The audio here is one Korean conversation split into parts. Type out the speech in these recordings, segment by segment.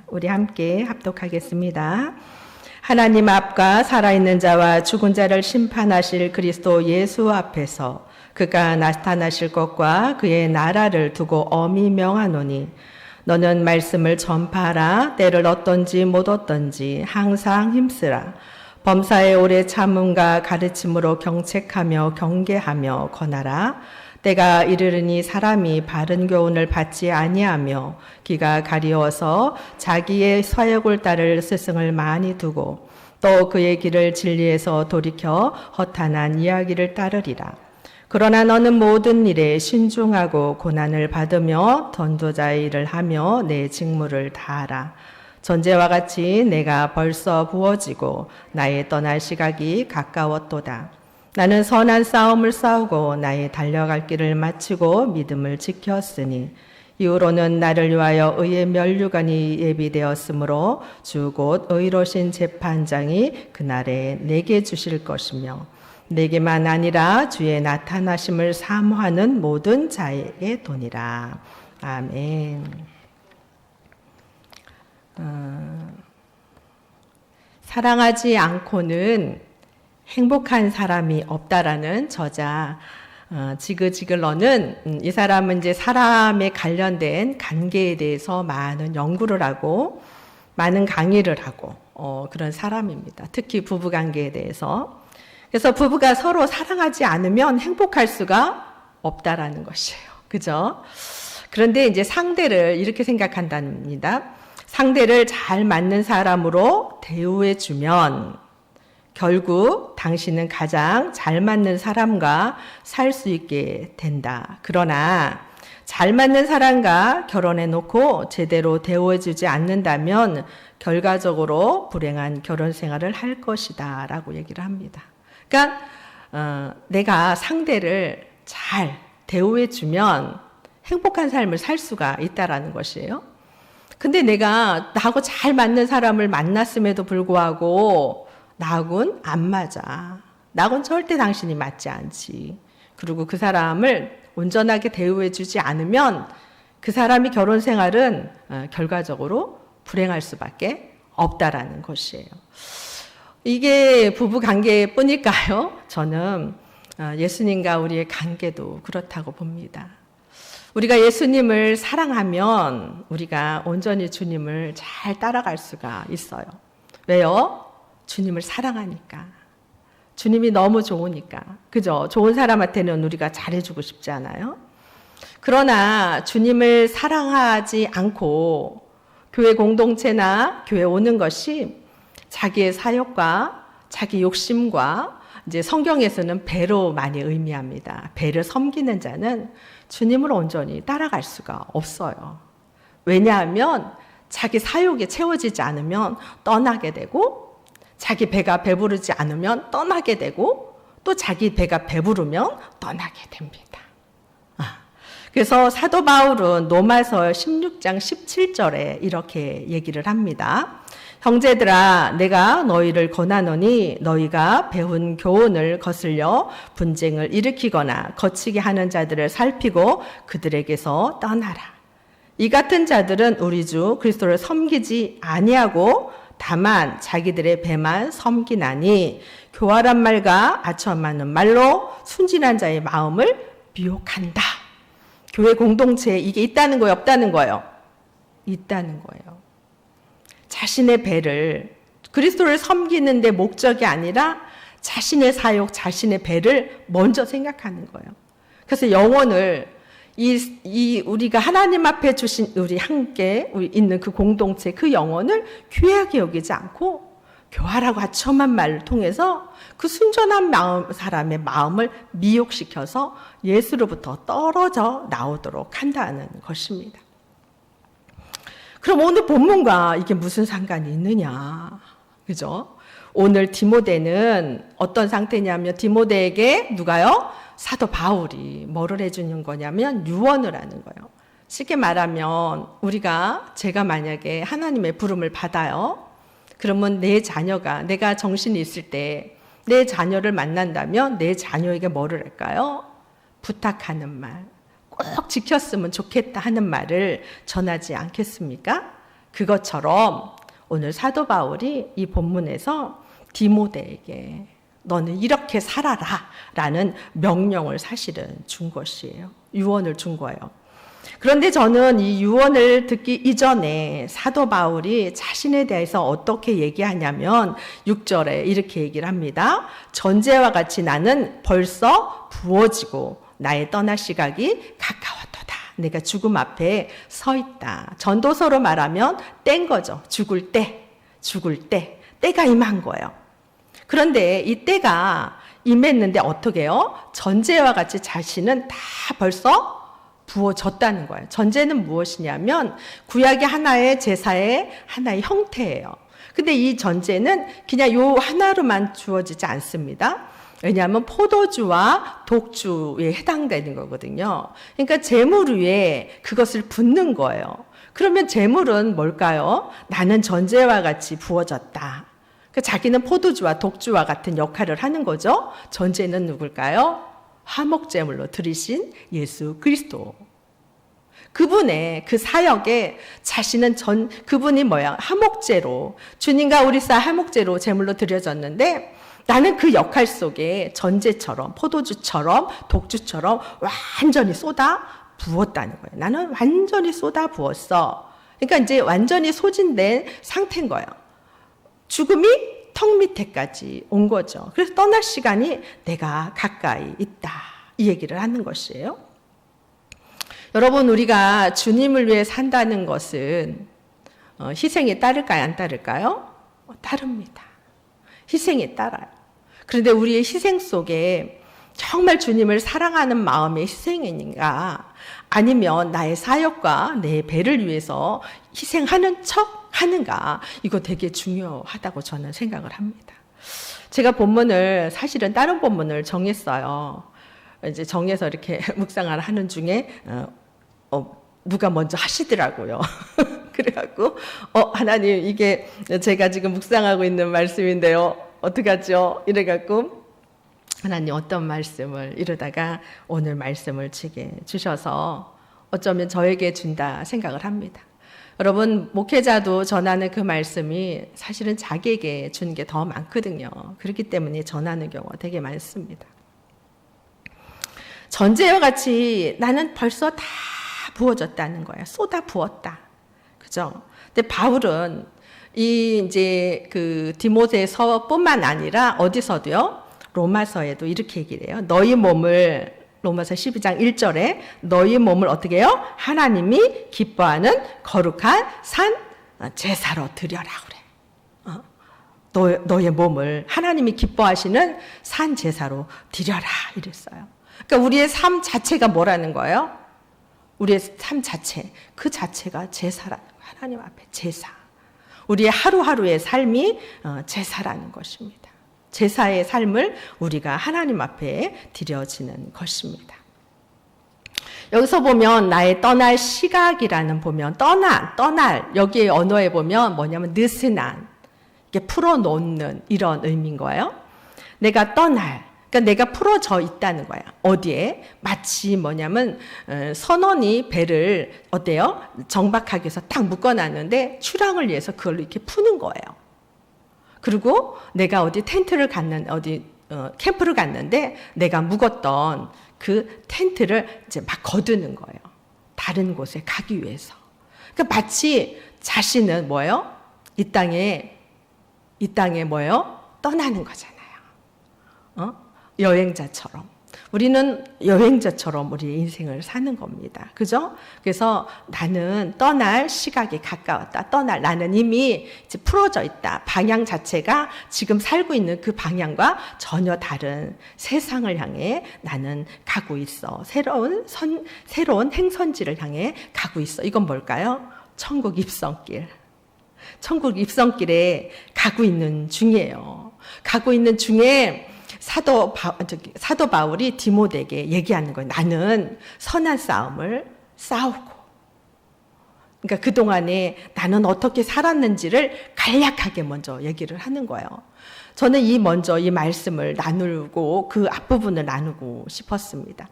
우리 함께 합독하겠습니다. 하나님 앞과 살아있는 자와 죽은 자를 심판하실 그리스도 예수 앞에서 그가 나타나실 것과 그의 나라를 두고 엄히 명하노니 너는 말씀을 전파하라. 때를 얻든지 못 얻든지 항상 힘쓰라. 범사의 오래 참음과 가르침으로 경책하며 경계하며 권하라. 때가 이르르니 사람이 바른 교훈을 받지 아니하며 귀가 가리워서 자기의 사역을 따를 스승을 많이 두고 또 그의 길을 진리에서 돌이켜 허탄한 이야기를 따르리라. 그러나 너는 모든 일에 신중하고 고난을 받으며 전도자의 일을 하며 내 직무를 다하라. 전제와 같이 내가 벌써 부어지고 나의 떠날 시각이 가까웠도다. 나는 선한 싸움을 싸우고 나의 달려갈 길을 마치고 믿음을 지켰으니 이후로는 나를 위하여 의의 면류관이 예비되었으므로 주 곧 의로신 재판장이 그날에 내게 주실 것이며 내게만 아니라 주의 나타나심을 사모하는 모든 자에게 도니라. 아멘. 사랑하지 않고는 행복한 사람이 없다라는 저자 지그지글러는 이 사람은 이제 사람에 관련된 관계에 대해서 많은 연구를 하고 많은 강의를 하고 그런 사람입니다. 특히 부부 관계에 대해서. 그래서 부부가 서로 사랑하지 않으면 행복할 수가 없다라는 것이에요. 그죠? 그런데 이제 상대를 이렇게 생각한답니다. 상대를 잘 맞는 사람으로 대우해 주면 결국 당신은 가장 잘 맞는 사람과 살 수 있게 된다. 그러나 잘 맞는 사람과 결혼해 놓고 제대로 대우해 주지 않는다면 결과적으로 불행한 결혼 생활을 할 것이다 라고 얘기를 합니다. 그러니까 내가 상대를 잘 대우해 주면 행복한 삶을 살 수가 있다라는 것이에요. 근데 내가 나하고 잘 맞는 사람을 만났음에도 불구하고 나하고는 안 맞아. 나하고는 절대 당신이 맞지 않지. 그리고 그 사람을 온전하게 대우해 주지 않으면 그 사람이 결혼 생활은 결과적으로 불행할 수밖에 없다라는 것이에요. 이게 부부 관계뿐일까요? 저는 예수님과 우리의 관계도 그렇다고 봅니다. 우리가 예수님을 사랑하면 우리가 온전히 주님을 잘 따라갈 수가 있어요. 왜요? 주님을 사랑하니까. 주님이 너무 좋으니까. 그죠? 좋은 사람한테는 우리가 잘해주고 싶지 않아요? 그러나 주님을 사랑하지 않고 교회 공동체나 교회 오는 것이 자기의 사역과 자기 욕심과 이제 성경에서는 배로 많이 의미합니다. 배를 섬기는 자는 주님을 온전히 따라갈 수가 없어요. 왜냐하면 자기 사욕에 채워지지 않으면 떠나게 되고 자기 배가 배부르지 않으면 떠나게 되고 또 자기 배가 배부르면 떠나게 됩니다. 그래서 사도 바울은 로마서 16장 17절에 이렇게 얘기를 합니다. 형제들아 내가 너희를 권하노니 너희가 배운 교훈을 거슬려 분쟁을 일으키거나 거치게 하는 자들을 살피고 그들에게서 떠나라. 이 같은 자들은 우리 주 그리스도를 섬기지 아니하고 다만 자기들의 배만 섬기나니 교활한 말과 아첨하는 말로 순진한 자의 마음을 미혹한다. 교회 공동체에 이게 있다는 거예요, 없다는 거예요? 있다는 거예요. 자신의 배를 그리스도를 섬기는 데 목적이 아니라 자신의 사욕, 자신의 배를 먼저 생각하는 거예요. 그래서 영혼을 우리가 하나님 앞에 주신 우리 함께 있는 그 공동체, 그 영혼을 귀하게 여기지 않고 교활하고 아첨한 말을 통해서 그 순전한 사람의 마음을 미혹시켜서 예수로부터 떨어져 나오도록 한다는 것입니다. 그럼 오늘 본문과 이게 무슨 상관이 있느냐? 그죠? 오늘 디모데는 어떤 상태냐면 디모데에게 누가요? 사도 바울이 뭐를 해주는 거냐면 유언을 하는 거예요. 쉽게 말하면 제가 만약에 하나님의 부름을 받아요. 그러면 내 자녀가 내가 정신이 있을 때 내 자녀를 만난다면 내 자녀에게 뭐를 할까요? 부탁하는 말, 꼭 지켰으면 좋겠다 하는 말을 전하지 않겠습니까? 그것처럼 오늘 사도 바울이 이 본문에서 디모데에게 너는 이렇게 살아라 라는 명령을 사실은 준 것이에요. 유언을 준 거예요. 그런데 저는 이 유언을 듣기 이전에 사도 바울이 자신에 대해서 어떻게 얘기하냐면 6절에 이렇게 얘기를 합니다. 전제와 같이 나는 벌써 부어지고 나의 떠날 시각이 가까웠도다. 내가 죽음 앞에 서 있다. 전도서로 말하면 때인 거죠. 죽을 때, 때가 임한 거예요. 그런데 이 때가 임했는데 어떻게 해요? 전제와 같이 자신은 다 벌써 부어졌다는 거예요. 전제는 무엇이냐면 구약의 하나의 제사의 하나의 형태예요. 근데 이 전제는 그냥 요 하나로만 주어지지 않습니다. 왜냐하면 포도주와 독주에 해당되는 거거든요. 그러니까 제물 위에 그것을 붓는 거예요. 그러면 제물은 뭘까요? 나는 전제와 같이 부어졌다. 그러니까 자기는 포도주와 독주와 같은 역할을 하는 거죠. 전제는 누굴까요? 화목제물로 드리신 예수 그리스도. 그분의 그 사역에 자신은 그분이 화목제로, 주님과 우리 사이 화목제로 제물로 드려졌는데 나는 그 역할 속에 전제처럼, 포도주처럼, 독주처럼 완전히 쏟아 부었다는 거예요. 나는 완전히 쏟아 부었어. 그러니까 이제 완전히 소진된 상태인 거예요. 죽음이 턱 밑에까지 온 거죠. 그래서 떠날 시간이 내가 가까이 있다. 이 얘기를 하는 것이에요. 여러분, 우리가 주님을 위해 산다는 것은 희생에 따를까요? 안 따를까요? 따릅니다. 희생에 따라요. 그런데 우리의 희생 속에 정말 주님을 사랑하는 마음의 희생인가? 아니면 나의 사역과 내 배를 위해서 희생하는 척 하는가? 이거 되게 중요하다고 저는 생각을 합니다. 제가 본문을 사실은 다른 본문을 정했어요. 이제 정해서 이렇게 묵상을 하는 중에 누가 먼저 하시더라고요. 그래갖고 하나님 이게 제가 지금 묵상하고 있는 말씀인데요. 어떡하죠? 이래갖고 하나님 어떤 말씀을 이러다가 오늘 말씀을 주셔서 어쩌면 저에게 준다 생각을 합니다. 여러분, 목회자도 전하는 그 말씀이 사실은 자기에게 준 게 더 많거든요. 그렇기 때문에 전하는 경우가 되게 많습니다. 전제와 같이 나는 벌써 다 부어졌다는 거야. 쏟아 부었다. 그죠? 근데 바울은 이제 그 디모데서뿐만 아니라 어디서도요? 로마서에도 이렇게 얘기를 해요. 너희 몸을 로마서 12장 1절에 너희 몸을 어떻게 해요? 하나님이 기뻐하는 거룩한 산 제사로 드려라 그래. 너의 몸을 하나님이 기뻐하시는 산 제사로 드려라 이랬어요. 그러니까 우리의 삶 자체가 뭐라는 거예요? 우리의 삶 자체, 그 자체가 제사라는 거예요. 하나님 앞에 제사. 우리의 하루하루의 삶이 제사라는 것입니다. 제사의 삶을 우리가 하나님 앞에 드려지는 것입니다. 여기서 보면 나의 떠날 시각이라는 보면 떠날 여기에 언어에 보면 뭐냐면 느스난 이게 풀어놓는 이런 의미인 거예요. 내가 떠날 그러니까 내가 풀어져 있다는 거야. 어디에? 마치 뭐냐면 선원이 배를 어때요? 정박하기 위해서 딱 묶어놨는데 출항을 위해서 그걸로 이렇게 푸는 거예요. 그리고 내가 어디 캠프를 갔는데 내가 묵었던 그 텐트를 이제 막 거두는 거예요. 다른 곳에 가기 위해서. 그러니까 마치 자신은 뭐예요? 이 땅에 뭐예요? 떠나는 거잖아요. 여행자처럼. 우리는 여행자처럼 우리 인생을 사는 겁니다. 그죠? 그래서 나는 떠날 시각이 가까웠다. 나는 이미 이제 풀어져 있다. 방향 자체가 지금 살고 있는 그 방향과 전혀 다른 세상을 향해 나는 가고 있어. 새로운 행선지를 향해 가고 있어. 이건 뭘까요? 천국 입성길. 천국 입성길에 가고 있는 중이에요. 가고 있는 중에 사도 바울이 디모데에게 얘기하는 거예요. 나는 선한 싸움을 싸우고. 그러니까 그동안에 나는 어떻게 살았는지를 간략하게 먼저 얘기를 하는 거예요. 저는 먼저 이 말씀을 나누고 그 앞부분을 나누고 싶었습니다.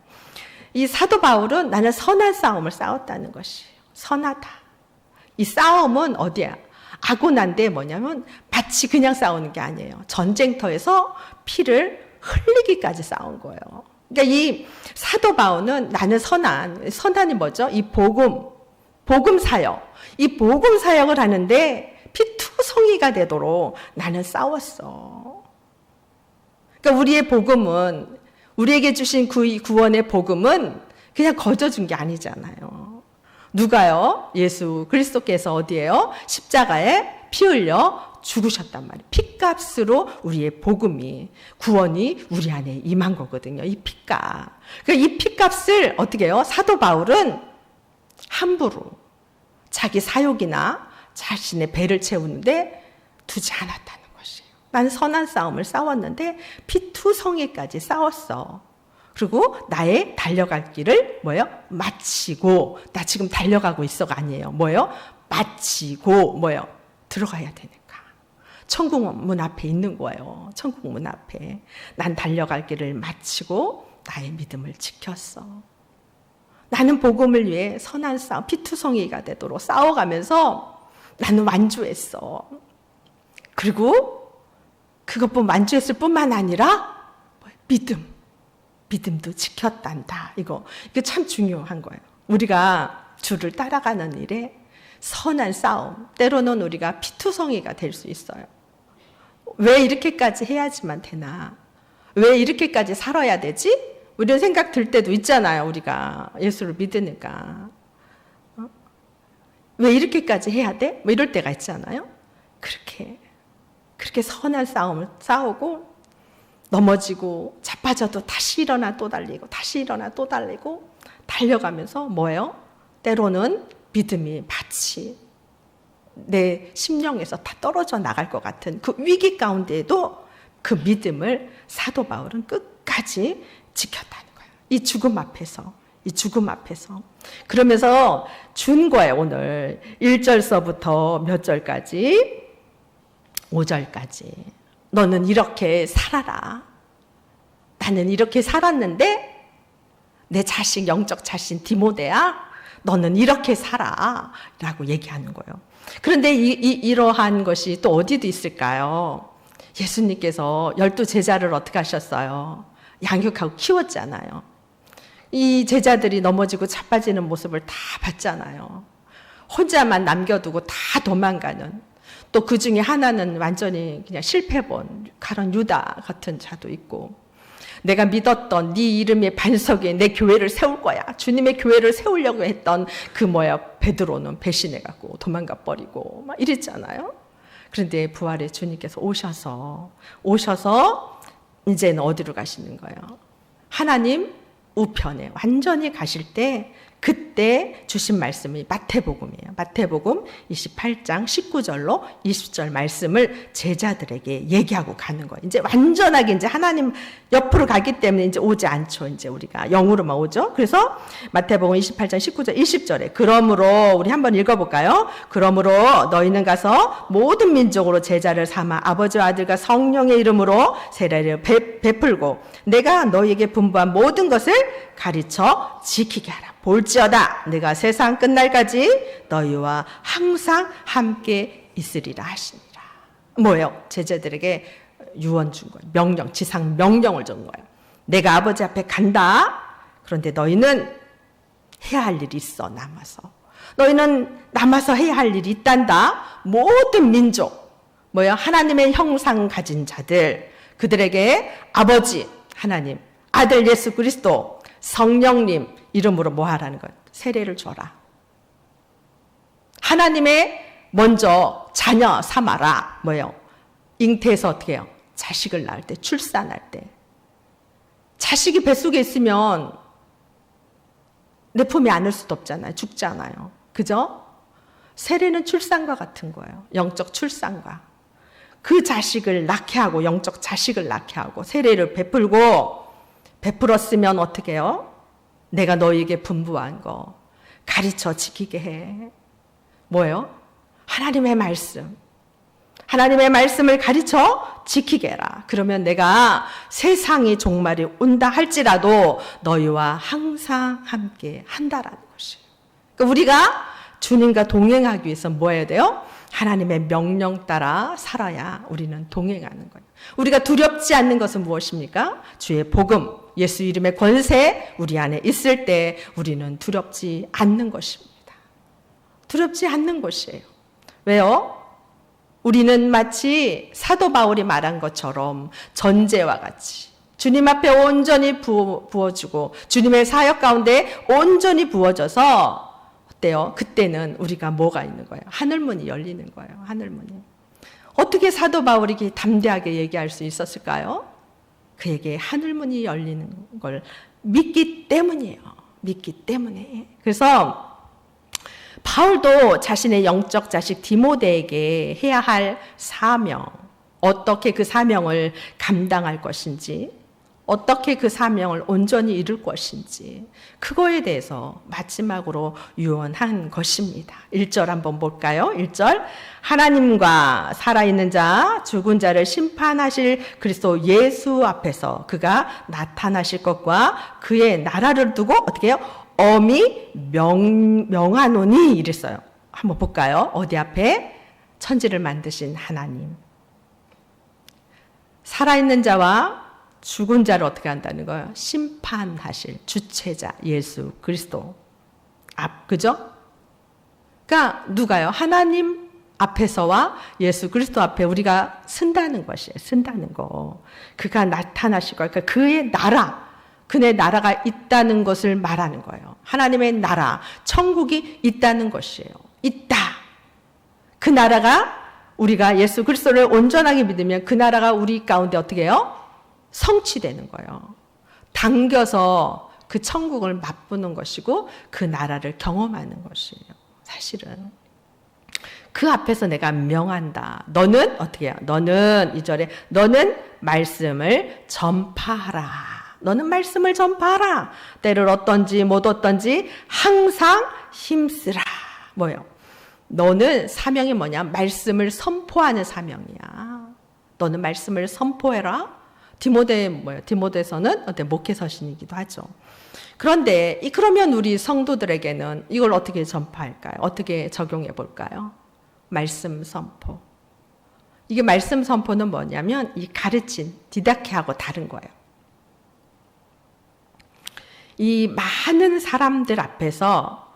이 사도 바울은 나는 선한 싸움을 싸웠다는 것이에요. 선하다. 이 싸움은 어디야? 아고난데 뭐냐면 마치 그냥 싸우는 게 아니에요. 전쟁터에서 피를 흘리기까지 싸운 거예요. 그러니까 이 사도 바울은 나는 선한이 뭐죠? 이 복음 사역. 이 복음 사역을 하는데 피투성이가 되도록 나는 싸웠어. 그러니까 우리의 복음은, 우리에게 주신 구원의 복음은 그냥 거저준 게 아니잖아요. 누가요? 예수 그리스도께서 어디에요? 십자가에 피 흘려 죽으셨단 말이에요. 피값으로 우리의 복음이, 구원이 우리 안에 임한 거거든요. 이 피값. 그러니까 이 피값을 어떻게 해요? 사도 바울은 함부로 자기 사욕이나 자신의 배를 채우는데 두지 않았다는 것이에요. 난 선한 싸움을 싸웠는데 피투성이까지 싸웠어. 그리고 나의 달려갈 길을 뭐예요? 마치고, 나 지금 달려가고 있어가 아니에요. 뭐예요? 마치고 뭐예요? 들어가야 되니까. 천국 문 앞에 있는 거예요. 천국 문 앞에. 난 달려갈 길을 마치고 나의 믿음을 지켰어. 나는 복음을 위해 선한 싸움, 피투성이가 되도록 싸워가면서 나는 완주했어. 그리고 그것뿐 완주했을 뿐만 아니라 믿음도 지켰단다. 이거 참 중요한 거예요. 우리가 주를 따라가는 일에 선한 싸움, 때로는 우리가 피투성이가 될 수 있어요. 왜 이렇게까지 해야지만 되나? 왜 이렇게까지 살아야 되지? 이런 생각 들 때도 있잖아요. 우리가 예수를 믿으니까. 왜 이렇게까지 해야 돼? 뭐 이럴 때가 있잖아요. 그렇게 선한 싸움을 싸우고 넘어지고 자빠져도 다시 일어나 또 달리고 다시 일어나 또 달리고 달려가면서 뭐예요? 때로는 믿음이 마치 내 심령에서 다 떨어져 나갈 것 같은 그 위기 가운데에도 그 믿음을 사도 바울은 끝까지 지켰다는 거예요. 이 죽음 앞에서. 그러면서 준 거예요. 오늘 1절서부터 몇 절까지? 5절까지. 너는 이렇게 살아라. 나는 이렇게 살았는데 내 자식, 영적 자신 디모데야, 너는 이렇게 살아 라고 얘기하는 거예요. 그런데 이러한 것이 또 어디도 있을까요? 예수님께서 12 제자를 어떻게 하셨어요? 양육하고 키웠잖아요. 이 제자들이 넘어지고 자빠지는 모습을 다 봤잖아요. 혼자만 남겨두고 다 도망가는, 또 그 중에 하나는 완전히 그냥 실패본 가론 유다 같은 자도 있고, 내가 믿었던 네 이름의 반석에 내 교회를 세울 거야, 주님의 교회를 세우려고 했던 베드로는 배신해갖고 도망가 버리고 막 이랬잖아요. 그런데 부활의 주님께서 오셔서 이제는 어디로 가시는 거예요? 하나님 우편에 완전히 가실 때, 그때 주신 말씀이 마태복음이에요. 마태복음 28장 19절로 20절 말씀을 제자들에게 얘기하고 가는 거예요. 이제 완전하게 이제 하나님 옆으로 가기 때문에 이제 오지 않죠. 이제 우리가 영으로만 오죠. 그래서 마태복음 28장 19절 20절에 그러므로 우리 한번 읽어볼까요? 그러므로 너희는 가서 모든 민족으로 제자를 삼아 아버지와 아들과 성령의 이름으로 세례를 베풀고 내가 너희에게 분부한 모든 것을 가르쳐 지키게 하라. 볼지어다 내가 세상 끝날까지 너희와 항상 함께 있으리라 하시니라. 뭐예요? 제자들에게 유언 준 거예요. 명령, 지상 명령을 준 거예요. 내가 아버지 앞에 간다. 그런데 너희는 해야 할 일이 있어. 너희는 남아서 해야 할 일이 있단다. 모든 민족, 하나님의 형상 가진 자들, 그들에게 아버지 하나님, 아들 예수 그리스도, 성령님 이름으로 뭐 하라는 거예요? 세례를 줘라. 하나님의 먼저 자녀 삼아라. 잉태에서 어떻게 해요? 자식을 낳을 때, 출산할 때. 자식이 뱃속에 있으면 내 품에 안을 수도 없잖아요. 죽잖아요. 그죠? 세례는 출산과 같은 거예요. 영적 출산과. 그 자식을 낳게 하고, 영적 자식을 낳게 하고, 세례를 베풀었으면 어떻게 해요? 내가 너희에게 분부한 거 가르쳐 지키게 해. 하나님의 말씀. 하나님의 말씀을 가르쳐 지키게 해라. 그러면 내가 세상이 종말이 온다 할지라도 너희와 항상 함께 한다라는 것이에요. 그러니까 우리가 주님과 동행하기 위해서 뭐 해야 돼요? 하나님의 명령 따라 살아야 우리는 동행하는 거예요. 우리가 두렵지 않는 것은 무엇입니까? 주의 복음, 예수 이름의 권세 우리 안에 있을 때 우리는 두렵지 않는 것입니다. 두렵지 않는 것이에요. 왜요? 우리는 마치 사도 바울이 말한 것처럼 전제와 같이 주님 앞에 온전히 부어주고 주님의 사역 가운데 온전히 부어져서 어때요? 그때는 우리가 뭐가 있는 거예요? 하늘문이 열리는 거예요. 하늘문이. 어떻게 사도 바울이 담대하게 얘기할 수 있었을까요? 그에게 하늘문이 열리는 걸 믿기 때문이에요. 믿기 때문에. 그래서 바울도 자신의 영적 자식 디모데에게 해야 할 사명, 어떻게 그 사명을 감당할 것인지, 어떻게 그 사명을 온전히 이룰 것인지, 그거에 대해서 마지막으로 유언한 것입니다. 1절 한번 볼까요? 1절. 하나님과 살아있는 자, 죽은 자를 심판하실 그리스도 예수 앞에서 그가 나타나실 것과 그의 나라를 두고 어떻게 해요? 엄히 명하노니 이랬어요. 한번 볼까요? 어디 앞에? 천지를 만드신 하나님. 살아있는 자와 죽은 자를 어떻게 한다는 거예요? 심판하실 주체자 예수 그리스도 그죠? 그러니까 누가요? 하나님 앞에서와 예수 그리스도 앞에 우리가 쓴다는 것이에요. 쓴다는 거. 그가 나타나실 거예요. 그러니까 그의 나라, 그의 나라가 있다는 것을 말하는 거예요. 하나님의 나라, 천국이 있다는 것이에요. 있다. 그 나라가 우리가 예수 그리스도를 온전하게 믿으면 그 나라가 우리 가운데 어떻게 해요? 성취되는 거예요. 당겨서 그 천국을 맛보는 것이고 그 나라를 경험하는 것이에요. 사실은. 그 앞에서 내가 명한다. 너는 어떻게 해요? 너는 2절에 너는 말씀을 전파하라. 너는 말씀을 전파하라. 때를 어떤지 못 어떤지 항상 힘쓰라. 뭐예요? 너는 사명이 뭐냐? 말씀을 선포하는 사명이야. 너는 말씀을 선포해라. 디모데서는 목회서신이기도 하죠. 그런데 그러면 우리 성도들에게는 이걸 어떻게 전파할까요? 어떻게 적용해 볼까요? 말씀 선포. 이게 말씀 선포는 뭐냐면 이 가르친 디다케하고 다른 거예요. 이 많은 사람들 앞에서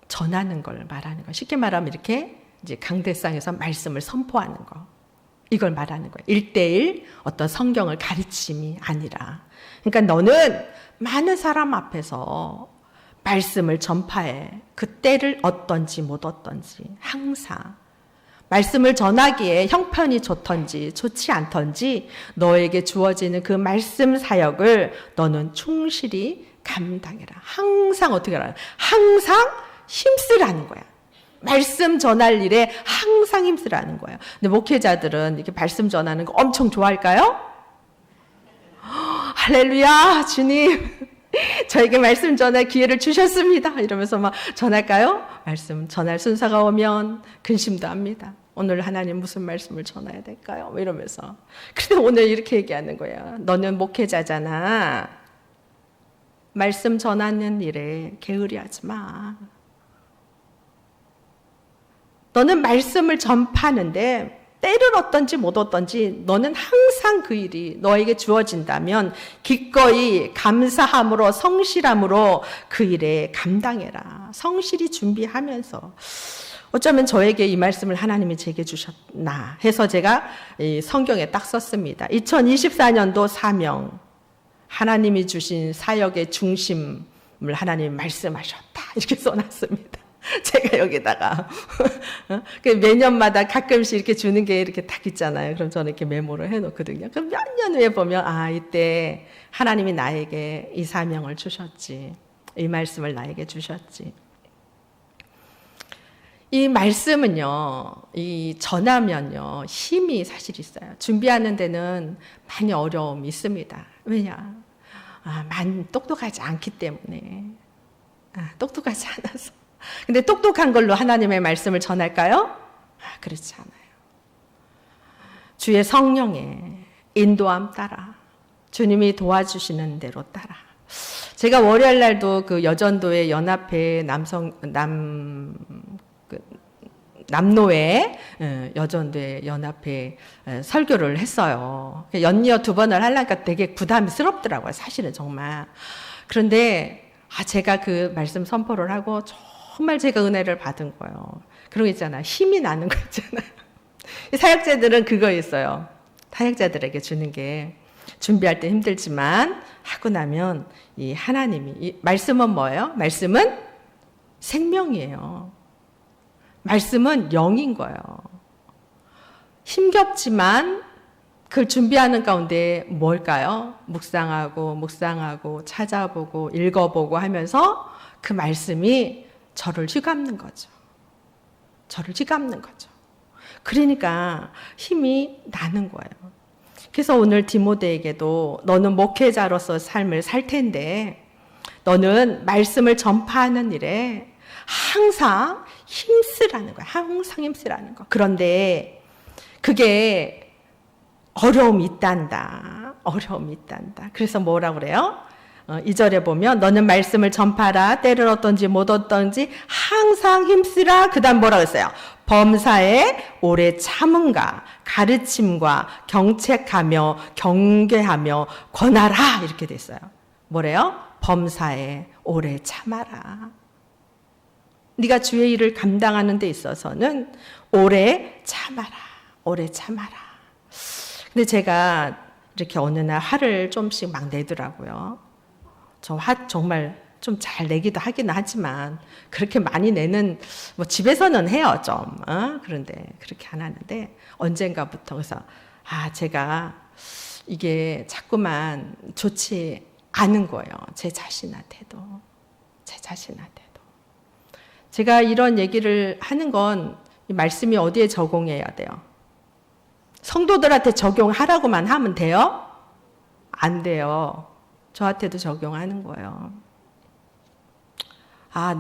전하는 걸 말하는 거. 쉽게 말하면 이렇게 이제 강대상에서 말씀을 선포하는 거. 이걸 말하는 거예요. 1:1 어떤 성경을 가르침이 아니라. 그러니까 너는 많은 사람 앞에서 말씀을 전파해. 그 때를 어떤지 못 어떤지 항상. 말씀을 전하기에 형편이 좋던지 좋지 않던지 너에게 주어지는 그 말씀 사역을 너는 충실히 감당해라. 항상 어떻게 하라? 항상 힘쓰라는 거야. 말씀 전할 일에 항상 힘쓰라는 거예요. 근데 목회자들은 이렇게 말씀 전하는 거 엄청 좋아할까요? 할렐루야, 주님. 저에게 말씀 전할 기회를 주셨습니다. 이러면서 막 전할까요? 말씀 전할 순서가 오면 근심도 합니다. 오늘 하나님 무슨 말씀을 전해야 될까요? 이러면서. 근데 오늘 이렇게 얘기하는 거야. 너는 목회자잖아. 말씀 전하는 일에 게으리하지 마. 너는 말씀을 전파하는데 때를 어떤지 못 어떤지 너는 항상 그 일이 너에게 주어진다면 기꺼이 감사함으로 성실함으로 그 일에 감당해라. 성실히 준비하면서 어쩌면 저에게 이 말씀을 하나님이 제게 주셨나 해서 제가 이 성경에 딱 썼습니다. 2024년도 사명, 하나님이 주신 사역의 중심을 하나님이 말씀하셨다. 이렇게 써놨습니다. 제가 여기다가 매년마다 가끔씩 이렇게 주는 게 이렇게 딱 있잖아요. 그럼 저는 이렇게 메모를 해놓거든요. 그럼 몇 년 후에 보면 이때 하나님이 나에게 이 사명을 주셨지. 이 말씀을 나에게 주셨지. 이 말씀은요, 이 전하면요, 힘이 사실 있어요. 준비하는 데는 많이 어려움이 있습니다. 왜냐? 많이 똑똑하지 않기 때문에. 똑똑하지 않아서. 근데 똑똑한 걸로 하나님의 말씀을 전할까요? 그렇지 않아요. 주의 성령의 인도함 따라, 주님이 도와주시는 대로 따라. 제가 월요일 날도 그 여전도의 연합회 남노회 여전대 연합회 설교를 했어요. 연이어 2번을 하려니까 되게 부담스럽더라고요. 사실은 정말. 그런데 제가 그 말씀 선포를 하고 정말 제가 은혜를 받은 거예요. 그런 거 있잖아요. 힘이 나는 거 있잖아요. 사역자들은 그거 있어요. 사역자들에게 주는 게 준비할 때 힘들지만 하고 나면 이 하나님이 이 말씀은 뭐예요? 말씀은 생명이에요. 말씀은 영인 거예요. 힘겹지만 그걸 준비하는 가운데 뭘까요? 묵상하고 찾아보고 읽어보고 하면서 그 말씀이 저를 휘감는 거죠. 저를 휘감는 거죠. 그러니까 힘이 나는 거예요. 그래서 오늘 디모데에게도 너는 목회자로서 삶을 살 텐데 너는 말씀을 전파하는 일에 항상 힘쓰라는 거야. 항상 힘쓰라는 거. 그런데 그게 어려움이 있단다. 어려움이 있단다. 그래서 뭐라고 그래요? 2절에 보면 너는 말씀을 전파하라. 때를 어떤지 못 어떤지 항상 힘쓰라. 그 다음 뭐라고 했어요? 범사에 오래 참음과 가르침과 경책하며 경계하며 권하라. 이렇게 됐어요. 뭐래요? 범사에 오래 참아라. 네가 주의 일을 감당하는 데 있어서는 오래 참아라. 오래 참아라. 근데 제가 이렇게 어느 날 화를 좀씩 막 내더라고요. 저 화 정말 좀 잘 내기도 하긴 하지만 그렇게 많이 내는 뭐 집에서는 해요 좀. 그런데 그렇게 안 하는데 언젠가부터 그래서 제가 이게 자꾸만 좋지 않은 거예요. 제 자신한테도. 제가 이런 얘기를 하는 건 이 말씀이 어디에 적용해야 돼요? 성도들한테 적용하라고만 하면 돼요? 안 돼요. 저한테도 적용하는 거예요.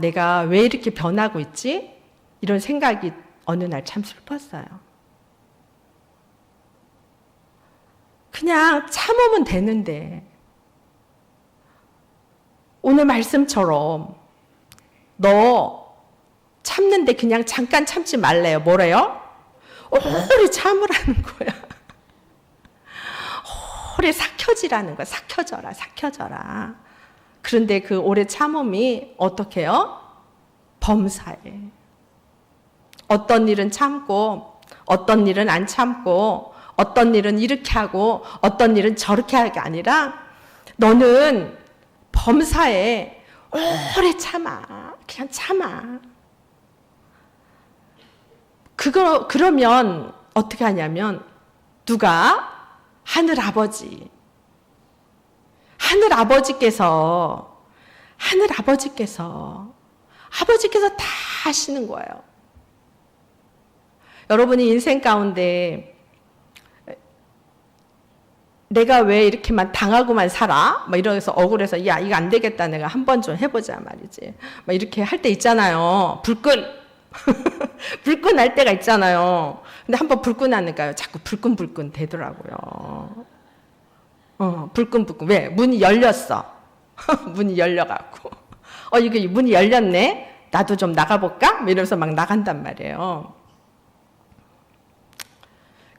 내가 왜 이렇게 변하고 있지? 이런 생각이 어느 날 참 슬펐어요. 그냥 참으면 되는데 오늘 말씀처럼 너 참는데 그냥 잠깐 참지 말래요. 뭐래요? 오래 참으라는 거야. 오래 삭혀지라는 거야. 삭혀져라. 그런데 그 오래 참음이 어떻게 해요? 범사에. 어떤 일은 참고 어떤 일은 안 참고 어떤 일은 이렇게 하고 어떤 일은 저렇게 하는 게 아니라 너는 범사에 오래 참아. 그냥 참아. 그러면 어떻게 하냐면 누가? 하늘 아버지께서 다 하시는 거예요. 여러분이 인생 가운데 내가 왜 이렇게만 당하고만 살아? 이러면서 억울해서 야 이거 안 되겠다 내가 한번 좀 해보자 말이지. 이렇게 할 때 있잖아요. 불끈 할 때가 있잖아요. 근데 한번 불끈 하니까요. 자꾸 불끈 되더라고요. 불끈. 왜? 문이 열렸어. 문이 열려갖고. 이게 문이 열렸네? 나도 좀 나가볼까? 이러면서 막 나간단 말이에요.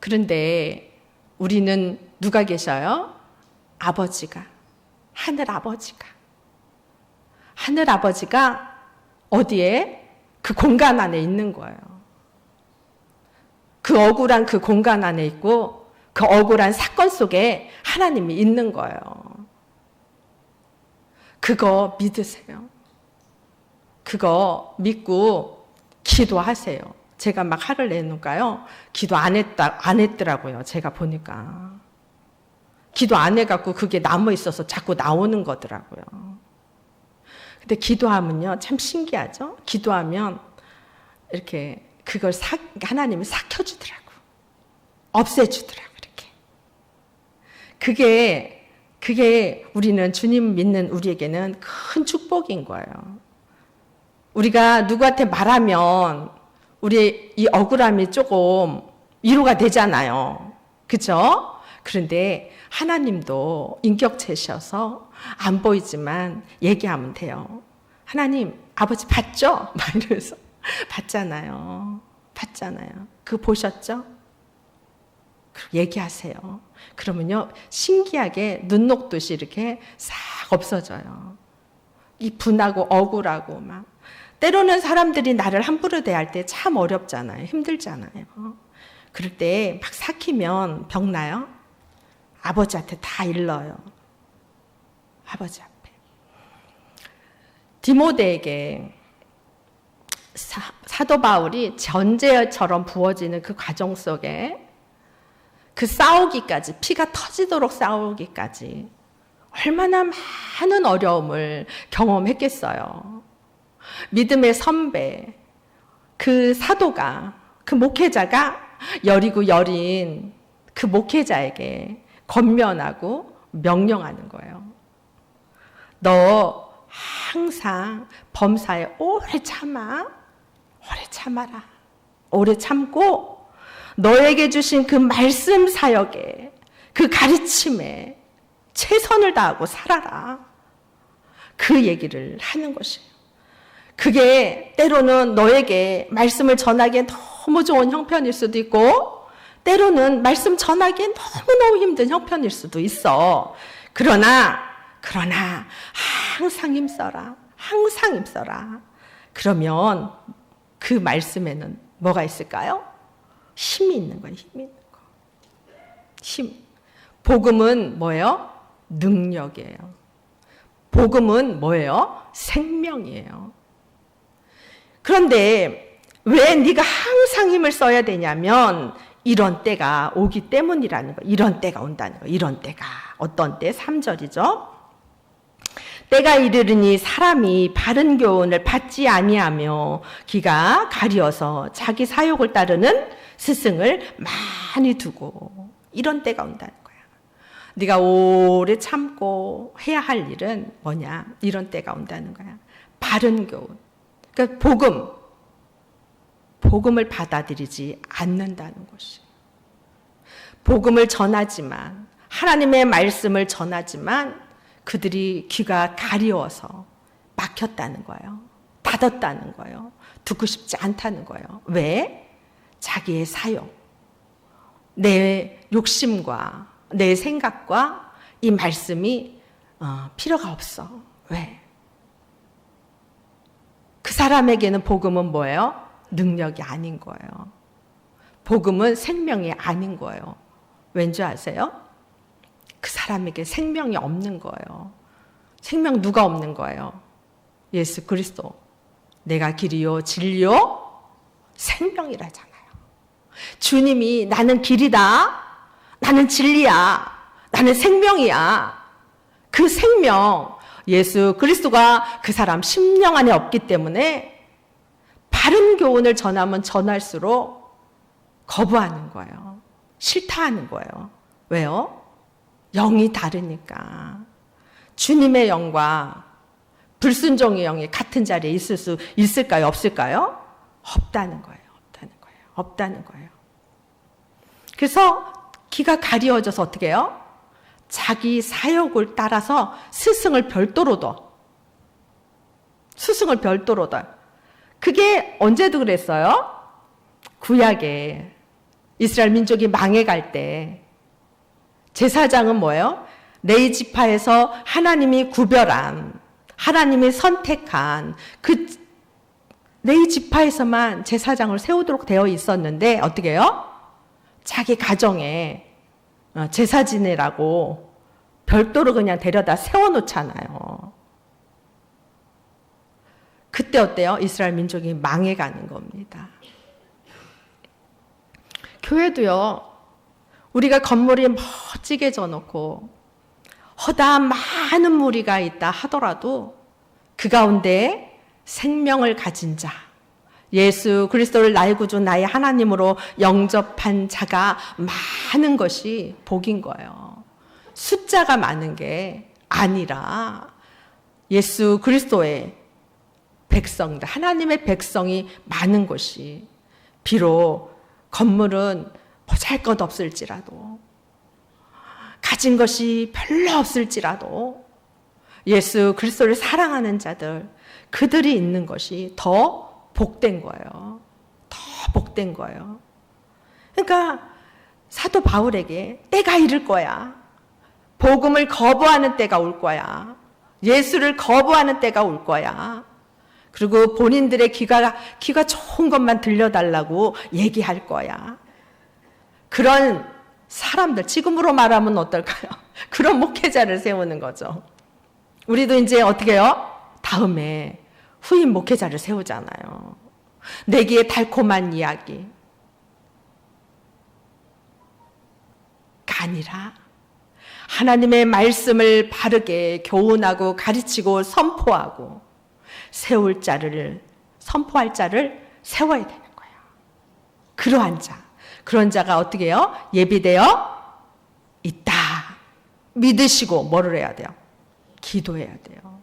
그런데 우리는 누가 계셔요? 하늘 아버지가 어디에? 그 공간 안에 있는 거예요. 그 억울한 그 공간 안에 있고 그 억울한 사건 속에 하나님이 있는 거예요. 그거 믿으세요. 그거 믿고 기도하세요. 제가 막 화를 내니까요. 기도 안 했더라고요. 제가 보니까. 기도 안 해갖고 그게 남아 있어서 자꾸 나오는 거더라고요. 근데 기도하면요. 참 신기하죠? 기도하면 이렇게 그걸 하나님이 삭혀주더라고. 없애주더라고. 이렇게. 그게 우리는 주님 믿는 우리에게는 큰 축복인 거예요. 우리가 누구한테 말하면 우리의 이 억울함이 조금 위로가 되잖아요. 그죠? 그런데 하나님도 인격체셔서 안 보이지만 얘기하면 돼요. 하나님, 아버지 봤죠? 막 이러면서 봤잖아요. 봤잖아요. 그거 보셨죠? 얘기하세요. 그러면요, 신기하게 눈 녹듯이 이렇게 싹 없어져요. 이 분하고 억울하고 막. 때로는 사람들이 나를 함부로 대할 때 참 어렵잖아요. 힘들잖아요. 그럴 때 막 삭히면 병나요? 아버지한테 다 일러요. 아버지 앞에. 디모데에게 사도 바울이 전제처럼 부어지는 그 과정 속에 그 싸우기까지, 피가 터지도록 싸우기까지 얼마나 많은 어려움을 경험했겠어요. 믿음의 선배, 그 사도가, 그 목회자가 여리고 여린 그 목회자에게 권면하고 명령하는 거예요. 너 항상 범사에 오래 참아라. 오래 참고 너에게 주신 그 말씀 사역에, 그 가르침에 최선을 다하고 살아라. 그 얘기를 하는 것이에요. 그게 때로는 너에게 말씀을 전하기엔 너무 좋은 형편일 수도 있고, 때로는 말씀 전하기엔 너무너무 힘든 형편일 수도 있어. 그러나 항상 힘써라. 항상 힘써라. 그러면 그 말씀에는 뭐가 있을까요? 힘이 있는 거예요. 힘이 있는 거. 힘. 복음은 뭐예요? 능력이에요. 복음은 뭐예요? 생명이에요. 그런데 왜 네가 항상 힘을 써야 되냐면 이런 때가 오기 때문이라는 거예요. 이런 때가 온다는 거예요. 이런 때가. 어떤 때? 3절이죠. 때가 이르르니 사람이 바른 교훈을 받지 아니하며 귀가 가려서 자기 사욕을 따르는 스승을 많이 두고, 이런 때가 온다는 거야. 네가 오래 참고 해야 할 일은 뭐냐? 이런 때가 온다는 거야. 바른 교훈. 그러니까 복음을 받아들이지 않는다는 것이. 복음을 전하지만, 하나님의 말씀을 전하지만 그들이 귀가 가리워서 막혔다는 거예요. 닫았다는 거예요. 듣고 싶지 않다는 거예요. 왜? 자기의 사욕, 내 욕심과 내 생각과 이 말씀이 필요가 없어. 왜? 그 사람에게는 복음은 뭐예요? 능력이 아닌 거예요. 복음은 생명이 아닌 거예요. 왠지 아세요? 그 사람에게 생명이 없는 거예요. 생명 누가 없는 거예요? 예수 그리스도. 내가 길이요 진리요 생명이라잖아요. 주님이 나는 길이다, 나는 진리야, 나는 생명이야. 그 생명, 예수 그리스도가 그 사람 심령 안에 없기 때문에 바른 교훈을 전하면 전할수록 거부하는 거예요. 싫다하는 거예요. 왜요? 영이 다르니까. 주님의 영과 불순종의 영이 같은 자리에 있을까요? 없을까요? 없다는 거예요. 없다는 거예요. 그래서 귀가 가리워져서 어떻게 해요? 자기 사욕을 따라서 스승을 별도로 둬. 그게 언제도 그랬어요? 구약에 이스라엘 민족이 망해갈 때 제사장은 뭐예요? 네 지파에서 하나님이 구별한, 하나님이 선택한 그 네 지파에서만 제사장을 세우도록 되어 있었는데 어떻게 해요? 자기 가정에 제사 지내라고 별도로 그냥 데려다 세워놓잖아요. 그때 어때요? 이스라엘 민족이 망해가는 겁니다. 교회도요, 우리가 건물이 멋지게 져놓고 허다한 많은 무리가 있다 하더라도 그 가운데 생명을 가진 자, 예수 그리스도를 나의 구주 나의 하나님으로 영접한 자가 많은 것이 복인 거예요. 숫자가 많은 게 아니라 예수 그리스도의 백성들, 하나님의 백성이 많은 것이, 비록 건물은 보잘것없을지라도, 가진 것이 별로 없을지라도 예수 그리스도를 사랑하는 자들, 그들이 있는 것이 더 복된 거예요. 더 복된 거예요. 그러니까 사도 바울에게 때가 이를 거야. 복음을 거부하는 때가 올 거야. 예수를 거부하는 때가 올 거야. 그리고 본인들의 귀가 좋은 것만 들려달라고 얘기할 거야. 그런 사람들, 지금으로 말하면 어떨까요? 그런 목회자를 세우는 거죠. 우리도 이제 어떻게 해요? 다음에 후임 목회자를 세우잖아요. 내기의 달콤한 이야기가 아니라 하나님의 말씀을 바르게 교훈하고 가르치고 선포하고 선포할 자를 세워야 되는 거예요. 그런 자가 어떻게 해요? 예비되어 있다. 믿으시고 뭐를 해야 돼요? 기도해야 돼요.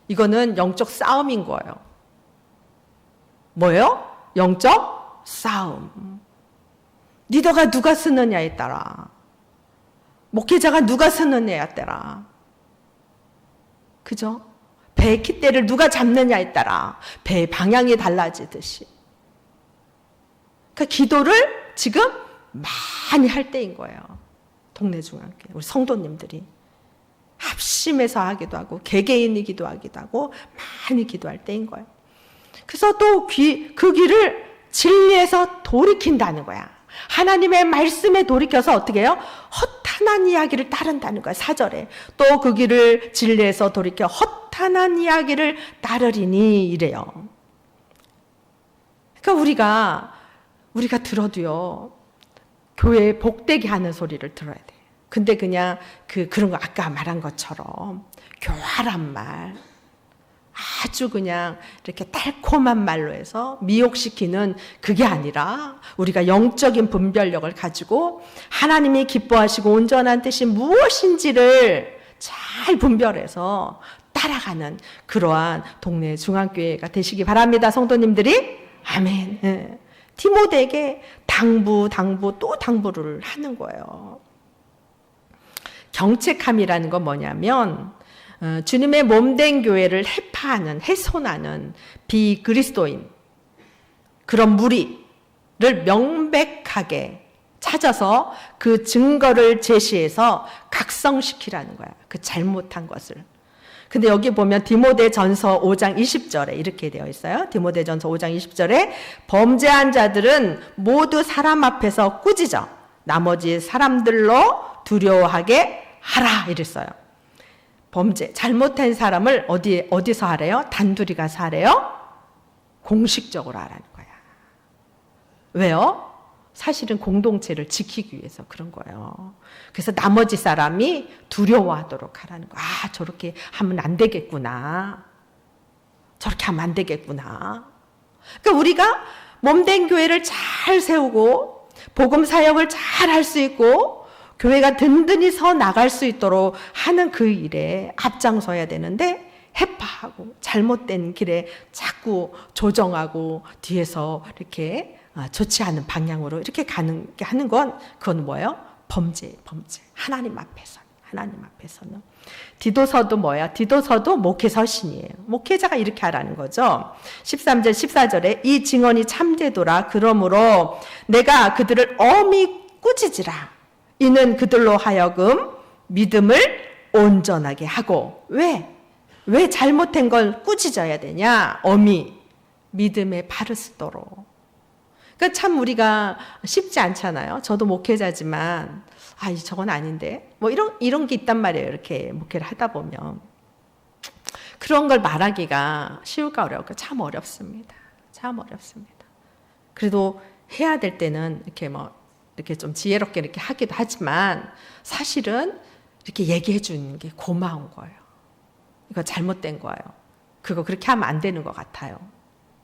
이거는 영적 싸움인 거예요. 뭐예요? 영적 싸움. 리더가 누가 쓰느냐에 따라, 목회자가 누가 쓰느냐에 따라, 그죠? 배의 깃대를 누가 잡느냐에 따라 배의 방향이 달라지듯이. 그러니까 기도를 지금 많이 할 때인 거예요. 동네 중앙교회 우리 성도님들이 합심해서 하기도 하고 개개인이 기도하기도 하고 많이 기도할 때인 거예요. 그래서 또 그 귀를 진리에서 돌이킨다는 거야. 하나님의 말씀에 돌이켜서 어떻게 해요? 허탄한 이야기를 따른다는 거야. 4절에 또 그 길을 진리에서 돌이켜 허탄한 이야기를 따르리니 이래요. 그러니까 우리가 들어도요, 교회에 복되게 하는 소리를 들어야 돼. 근데 그냥 그런 거 아까 말한 것처럼 교활한 말, 아주 그냥 이렇게 달콤한 말로 해서 미혹시키는 그게 아니라 우리가 영적인 분별력을 가지고 하나님이 기뻐하시고 온전한 뜻이 무엇인지를 잘 분별해서 따라가는 그러한 동네 중앙교회가 되시기 바랍니다. 성도님들이. 아멘. 디모데에게 당부 또 당부를 하는 거예요. 경책함이라는 건 뭐냐면 주님의 몸된 교회를 훼손하는 비그리스도인 그런 무리를 명백하게 찾아서 그 증거를 제시해서 각성시키라는 거야. 그 잘못한 것을. 근데 여기 보면 디모데전서 5장 20절에 이렇게 되어 있어요. 디모데전서 5장 20절에 범죄한 자들은 모두 사람 앞에서 꾸짖어 나머지 사람들로 두려워하게 하라 이랬어요. 잘못한 사람을 어디서 하래요? 단둘이 가서 하래요? 공식적으로 하라는 거야. 왜요? 사실은 공동체를 지키기 위해서 그런 거예요. 그래서 나머지 사람이 두려워하도록 하라는 거야. 아, 저렇게 하면 안 되겠구나. 저렇게 하면 안 되겠구나. 그러니까 우리가 몸된 교회를 잘 세우고 복음 사역을 잘 할 수 있고 교회가 든든히 서 나갈 수 있도록 하는 그 일에 앞장서야 되는데 해파하고 잘못된 길에 자꾸 조정하고 뒤에서 이렇게 좋지 않은 방향으로 이렇게 하는 건 그건 뭐예요? 범죄. 하나님 앞에서는. 디도서도 뭐야? 디도서도 목회 서신이에요. 목회자가 이렇게 하라는 거죠. 13절, 14절에 이 증언이 참되도라. 그러므로 내가 그들을 엄히 꾸짖으라. 이는 그들로 하여금 믿음을 온전하게 하고. 왜 잘못된 걸 꾸짖어야 되냐? 엄히 믿음에 바르스도록. 그러니까 참 우리가 쉽지 않잖아요. 저도 목회자지만 저건 아닌데 뭐 이런 게 있단 말이에요. 이렇게 목회를 하다 보면 그런 걸 말하기가 쉬울까 어려울까? 참 어렵습니다. 그래도 해야 될 때는 이렇게 좀 지혜롭게 이렇게 하기도 하지만 사실은 이렇게 얘기해 주는 게 고마운 거예요. 이거 잘못된 거예요. 그거 그렇게 하면 안 되는 것 같아요.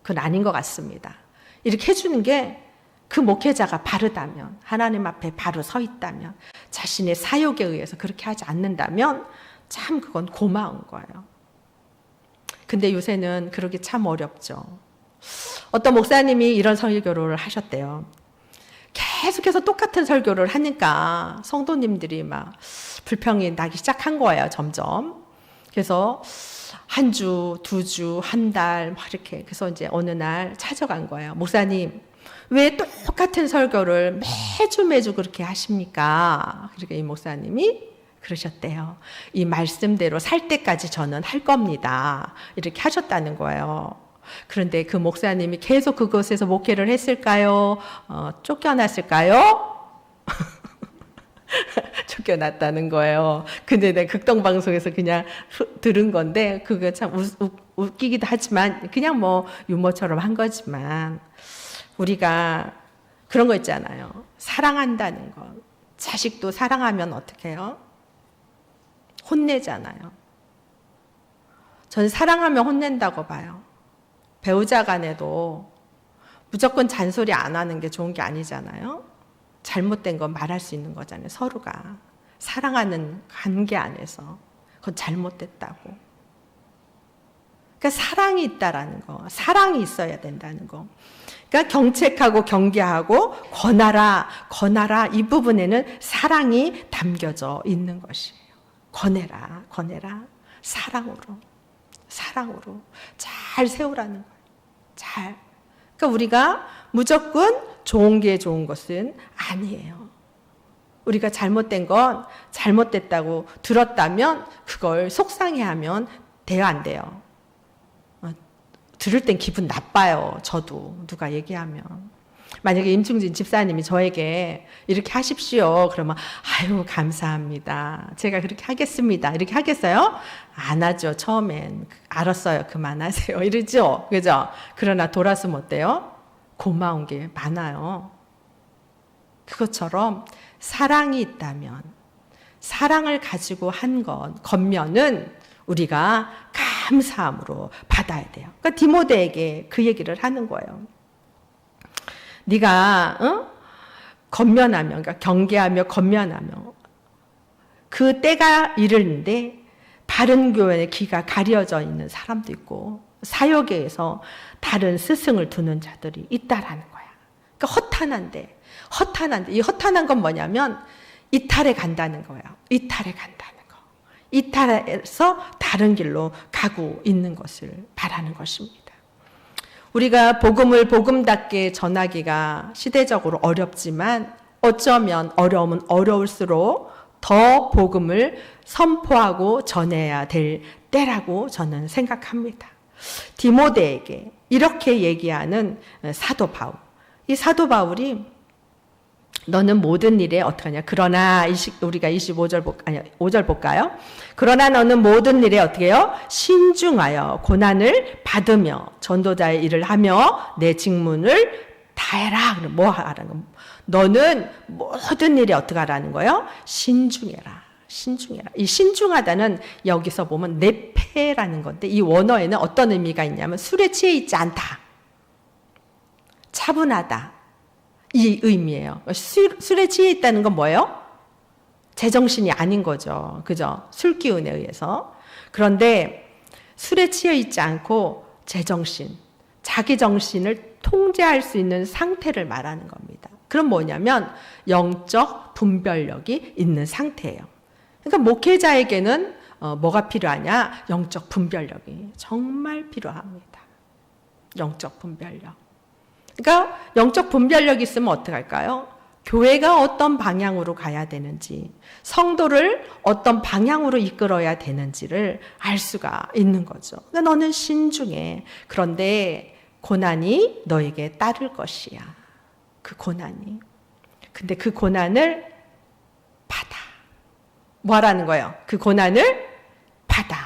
그건 아닌 것 같습니다. 이렇게 해주는 게 그 목회자가 바르다면, 하나님 앞에 바로 서 있다면, 자신의 사욕에 의해서 그렇게 하지 않는다면 참 그건 고마운 거예요. 근데 요새는 그러기 참 어렵죠. 어떤 목사님이 이런 설교를 하셨대요. 계속해서 똑같은 설교를 하니까 성도님들이 막 불평이 나기 시작한 거예요, 점점. 그래서 한 주, 2주, 한 달, 막 이렇게. 그래서 이제 어느 날 찾아간 거예요. 목사님, 왜 똑같은 설교를 매주 그렇게 하십니까? 그러니까 이 목사님이 그러셨대요. 이 말씀대로 살 때까지 저는 할 겁니다. 이렇게 하셨다는 거예요. 그런데 그 목사님이 계속 그곳에서 목회를 했을까요? 쫓겨났을까요? 쫓겨났다는 거예요. 근데 내가 극동방송에서 그냥 들은 건데 그거 참 웃기기도 하지만 그냥 뭐 유머처럼 한 거지만 우리가 그런 거 있잖아요. 사랑한다는 거. 자식도 사랑하면 어떻게 해요? 혼내잖아요. 저는 사랑하면 혼낸다고 봐요. 배우자 간에도 무조건 잔소리 안 하는 게 좋은 게 아니잖아요. 잘못된 건 말할 수 있는 거잖아요. 서로가. 사랑하는 관계 안에서. 그건 잘못됐다고. 그러니까 사랑이 있다라는 거. 사랑이 있어야 된다는 거. 그러니까 경책하고 경계하고 권하라 이 부분에는 사랑이 담겨져 있는 것이에요. 권해라 사랑으로 잘 세우라는 거예요. 잘. 그러니까 우리가 무조건 좋은 게 좋은 것은 아니에요. 우리가 잘못된 건 잘못됐다고 들었다면 그걸 속상해하면 돼요, 안 돼요? 들을 땐 기분 나빠요. 저도 누가 얘기하면. 만약에 임충진 집사님이 저에게 이렇게 하십시오. 그러면 아유 감사합니다. 제가 그렇게 하겠습니다. 이렇게 하겠어요? 안 하죠. 처음엔. 알았어요. 그만하세요. 이러죠. 그죠? 그러나 돌아서면 어때요? 고마운 게 많아요. 그것처럼 사랑이 있다면 사랑을 가지고 한 건 겉면은 우리가 감사함으로 받아야 돼요. 그러니까 디모데에게 그 얘기를 하는 거예요. 네가 겉면하며, 그러니까 경계하며 겉면하며 그 때가 이르는데 바른 교회의 귀가 가려져 있는 사람도 있고 사역에서 다른 스승을 두는 자들이 있다라는 거야. 그러니까 허탄한데 이 허탄한 건 뭐냐면 이탈해 간다는 거야. 이탈해 간다는 거. 이탈해서 다른 길로 가고 있는 것을 바라는 것입니다. 우리가 복음을 복음답게 전하기가 시대적으로 어렵지만 어쩌면 어려우면 어려울수록 더 복음을 선포하고 전해야 될 때라고 저는 생각합니다. 디모데에게 이렇게 얘기하는 사도 바울. 이 사도 바울이 너는 모든 일에 어떡하냐. 그러나 우리가 5절 볼까요? 그러나 너는 모든 일에 어떻게 해요? 신중하여 고난을 받으며 전도자의 일을 하며 내 직분을 다해라. 뭐 하라는 거? 너는 모든 일에 어떻게 하라는 거예요? 신중해라. 이 신중하다는 여기서 보면 내패라는 건데 이 원어에는 어떤 의미가 있냐면 술에 취해 있지 않다. 차분하다. 이 의미예요. 술에 취해 있다는 건 뭐예요? 제정신이 아닌 거죠. 그죠? 술 기운에 의해서. 그런데 술에 취해 있지 않고 제정신, 자기 정신을 통제할 수 있는 상태를 말하는 겁니다. 그럼 뭐냐면 영적 분별력이 있는 상태예요. 그러니까 목회자에게는 뭐가 필요하냐? 영적 분별력이 정말 필요합니다. 영적 분별력. 그러니까 영적 분별력이 있으면 어떡할까요? 교회가 어떤 방향으로 가야 되는지, 성도를 어떤 방향으로 이끌어야 되는지를 알 수가 있는 거죠. 그러니까 너는 신중해. 그런데 고난이 너에게 따를 것이야. 그 고난이. 근데 그 고난을 받아. 뭐 하라는 거예요? 그 고난을 받아.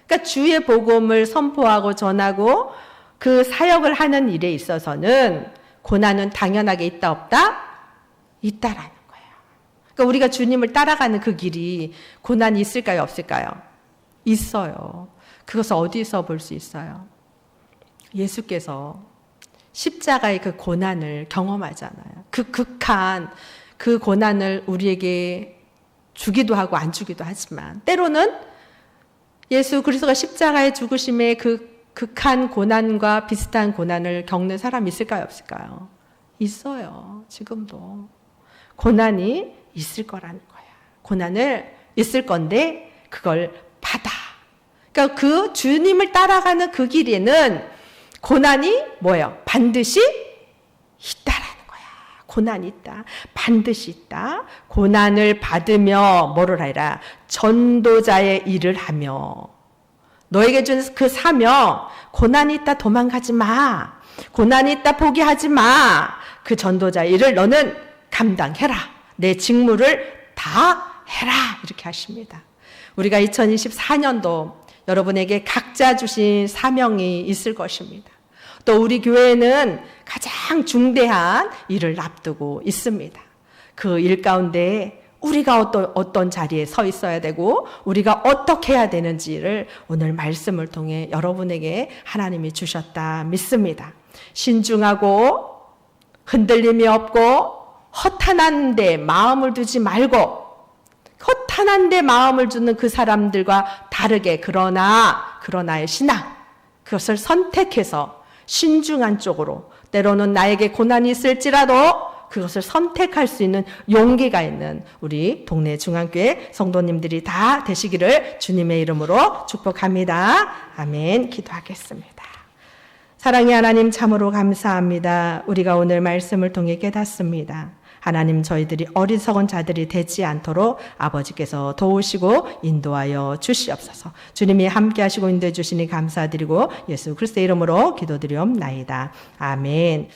그러니까 주의 복음을 선포하고 전하고 그 사역을 하는 일에 있어서는 고난은 당연하게 있다 없다? 있다라는 거예요. 그러니까 우리가 주님을 따라가는 그 길이 고난이 있을까요 없을까요? 있어요. 그것을 어디서 볼 수 있어요? 예수께서 십자가의 그 고난을 경험하잖아요. 그 극한 그 고난을 우리에게 주기도 하고 안 주기도 하지만 때로는 예수 그리스도가 십자가의 죽으심의 그 극한 고난과 비슷한 고난을 겪는 사람이 있을까요? 없을까요? 있어요. 지금도. 고난이 있을 거라는 거야. 고난을 있을 건데 그걸 받아. 그러니까 그 주님을 따라가는 그 길에는 고난이 뭐예요? 반드시 있다라는 거야. 고난이 있다. 반드시 있다. 고난을 받으며 뭐를 하라? 전도자의 일을 하며. 너에게 준 그 사명, 고난이 있다 도망가지 마. 고난이 있다 포기하지 마. 그 전도자 일을 너는 감당해라. 내 직무를 다 해라. 이렇게 하십니다. 우리가 2024년도 여러분에게 각자 주신 사명이 있을 것입니다. 또 우리 교회는 가장 중대한 일을 앞두고 있습니다. 그 일 가운데 우리가 어떤 자리에 서 있어야 되고 우리가 어떻게 해야 되는지를 오늘 말씀을 통해 여러분에게 하나님이 주셨다 믿습니다. 신중하고 흔들림이 없고 허탄한 데 마음을 두지 말고 허탄한 데 마음을 두는 그 사람들과 다르게 그러나의 신앙 그것을 선택해서 신중한 쪽으로 때로는 나에게 고난이 있을지라도 그것을 선택할 수 있는 용기가 있는 우리 동네 중앙교회 성도님들이 다 되시기를 주님의 이름으로 축복합니다. 아멘. 기도하겠습니다. 사랑의 하나님 참으로 감사합니다. 우리가 오늘 말씀을 통해 깨닫습니다. 하나님 저희들이 어리석은 자들이 되지 않도록 아버지께서 도우시고 인도하여 주시옵소서. 주님이 함께 하시고 인도해 주시니 감사드리고 예수 그리스도의 이름으로 기도드리옵나이다. 아멘.